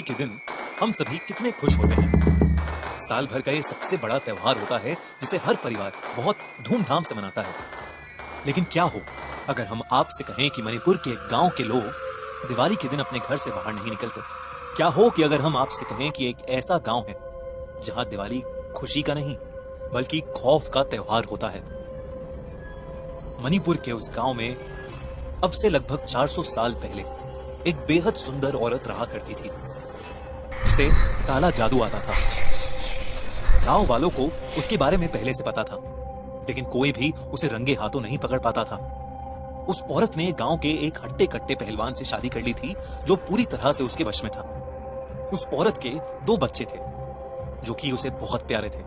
दिवाली के दिन हम सभी कितने खुश होते हैं। साल भर का ये सबसे बड़ा त्योहार होता है जिसे हर परिवार बहुत धूमधाम से मनाता है। लेकिन क्या हो अगर हम आपसे कहें कि मणिपुर के एक गांव के लोग दिवाली के दिन अपने घर से बाहर नहीं निकलते? क्या हो कि अगर हम आपसे कहें कि एक ऐसा गांव है जहां दिवाली खुशी का नहीं बल्कि खौफ का त्योहार होता है। मणिपुर के उस गांव में अब से लगभग 400 साल पहले एक बेहद सुंदर औरत रहा करती थी जिसे काला जादू आता था। गांव वालों को उसके बारे में पहले से पता था, लेकिन कोई भी उसे रंगे हाथों नहीं पकड़ पाता था। उस औरत ने गांव के एक हट्टे कट्टे पहलवान से शादी कर ली थी जो पूरी तरह से उसके वश में था। उस औरत के 2 बच्चे थे जो कि उसे बहुत प्यारे थे।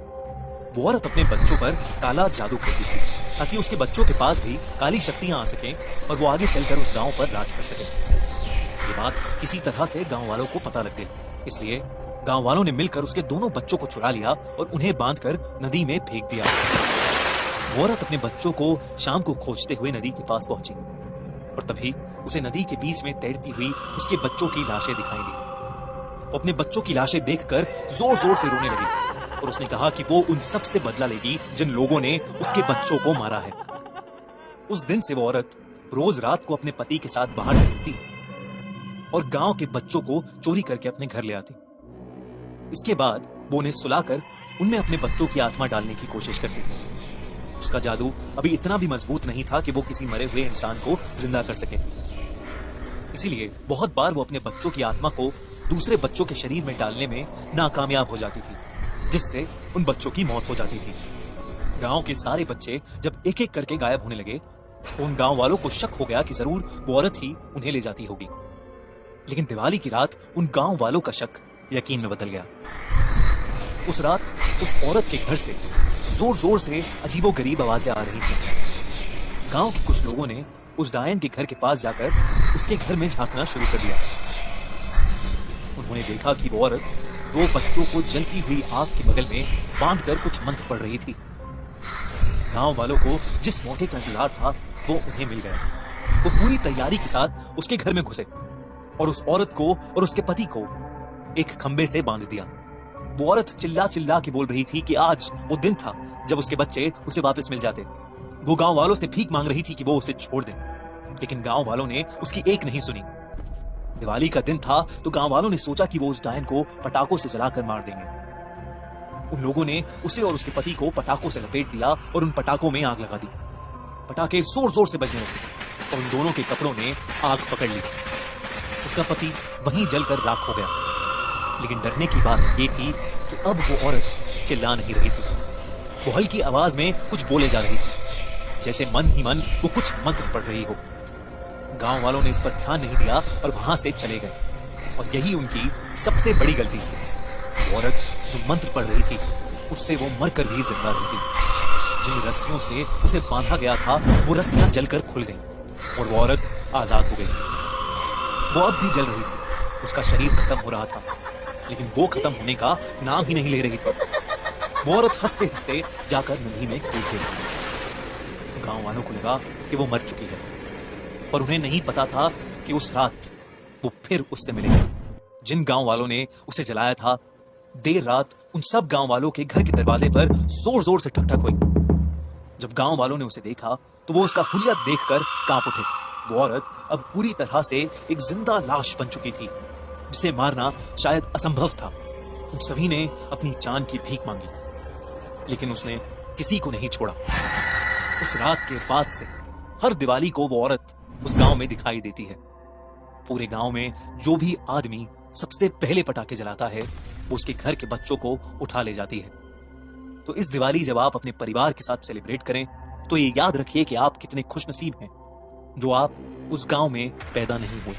वो औरत अपने बच्चों पर काला जादू करती थी ताकि उसके बच्चों के पास भी काली शक्तियां आ सकें और वो आगे चलकर उस गांव पर राज कर सके। ये बात किसी तरह से गांव वालों को पता लग गई, इसलिए गांव वालों ने मिलकर उसके दोनों बच्चों को चुरा लिया और उन्हें बांधकर नदी में फेंक दिया। वो औरत अपने बच्चों को शाम को खोजते हुए नदी के पास पहुंची और तभी उसे नदी के बीच में तैरती हुई उसके बच्चों की लाशें दिखाई दी। वो अपने बच्चों की लाशें देखकर जोर जोर से रोने लगी और उसने कहा कि वो उन सब से बदला लेगी जिन लोगों ने उसके बच्चों को मारा है। उस दिन से वो औरत रोज रात को अपने पति के साथ बाहर निकलती और गांव के बच्चों को चोरी करके अपने घर ले आती। इसके बाद वो उन्हें सुलाकर उनमें अपने बच्चों की आत्मा डालने की कोशिश करती। उसका जादू अभी इतना भी मजबूत नहीं था कि वो किसी मरे हुए इंसान को जिंदा कर सके, इसीलिए बहुत बार वो अपने बच्चों की आत्मा को दूसरे बच्चों के शरीर में डालने में नाकामयाब हो जाती थी, जिससे उन बच्चों की मौत हो जाती थी। गांव के सारे बच्चे जब एक एक करके गायब होने लगे तो उन गांव वालों को शक हो गया कि जरूर वो औरत ही उन्हें ले जाती होगी। लेकिन दिवाली की रात उन गांव वालों का शक यकीन में बदल गया। उस रात उस औरत के घर से जोर जोर से अजीबोगरीब आवाजें आ रही थी। गांव के कुछ लोगों ने उस डायन के घर के पास जाकर उसके घर में झांकना शुरू कर दिया। उन्होंने देखा कि वो औरत 2 बच्चों को जलती हुई आग के बगल में बांधकर कुछ मंत्र पढ़ रही थी। गांव वालों को जिस मौके का इंतजार था वो उन्हें मिल गया। वो पूरी तैयारी के साथ उसके घर में घुसे और उस औरत को और उसके पति को एक खंबे से बांध दिया। वो औरत चिल्ला चिल्ला के बोल रही थी कि आज वो दिन था जब उसके बच्चे उसे वापस मिल जाते। वो गांव वालों से भीख मांग रही थी कि वो उसे छोड़ दें, लेकिन गांव वालों ने उसकी एक नहीं सुनी। दिवाली का दिन था तो गांव वालों ने सोचा कि वो उस डायन को पटाखों से जलाकर मार देंगे। उन लोगों ने उसे और उसके पति को पटाखों से लपेट दिया और उन पटाखों में आग लगा दी। पटाखे जोर जोर से बजने लगे और उन दोनों के कपड़ों ने आग पकड़ ली। उसका पति वहीं जलकर राख हो गया। लेकिन डरने की बात यह थी कि अब वो औरत चिल्ला नहीं रही थी। वो हल्की आवाज में कुछ बोले जा रही थी, जैसे मन ही मन वो कुछ मंत्र पढ़ रही हो। गांव वालों ने इस पर ध्यान नहीं दिया और वहां से चले गए और यही उनकी सबसे बड़ी गलती थी। वो औरत जो मंत्र पढ़ रही थी उससे वो मरकर भी जिंदा रही थी। जिन रस्सियों से उसे बांधा गया था वो रस्सियां जलकर खुल गईं और वो औरत आजाद हो गई। वो अब भी जल रही थी, उसका शरीर खत्म हो रहा था, लेकिन वो खत्म होने का नाम ही नहीं ले रही थी। वो औरत हंसते हंसते जाकर नदी में कूद गई। गांव वालों को लगा कि वो मर चुकी है, पर उन्हें नहीं पता था कि उस रात वो फिर उससे मिलेगी। जिन गांव वालों ने उसे जलाया था, देर रात उन सब गांव वालों के घर के दरवाजे पर जोर जोर से ठक ठक हुई। जब गांव वालों ने उसे देखा तो वो उसका हुलिया देखकर कांप उठे। वो औरत अब पूरी तरह से एक जिंदा लाश बन चुकी थी, जिसे मारना शायद असंभव था। उन सभी ने अपनी जान की भीख मांगी, लेकिन उसने किसी को नहीं छोड़ा। उस रात के बाद से हर दिवाली को वो औरत उस गांव में दिखाई देती है। पूरे गांव में जो भी आदमी सबसे पहले पटाखे जलाता है वो उसके घर के बच्चों को उठा ले जाती है। तो इस दिवाली जब आप अपने परिवार के साथ सेलिब्रेट करें तो ये याद रखिए कि आप कितने खुशनसीब हैं जो आप उस गांव में पैदा नहीं हुए।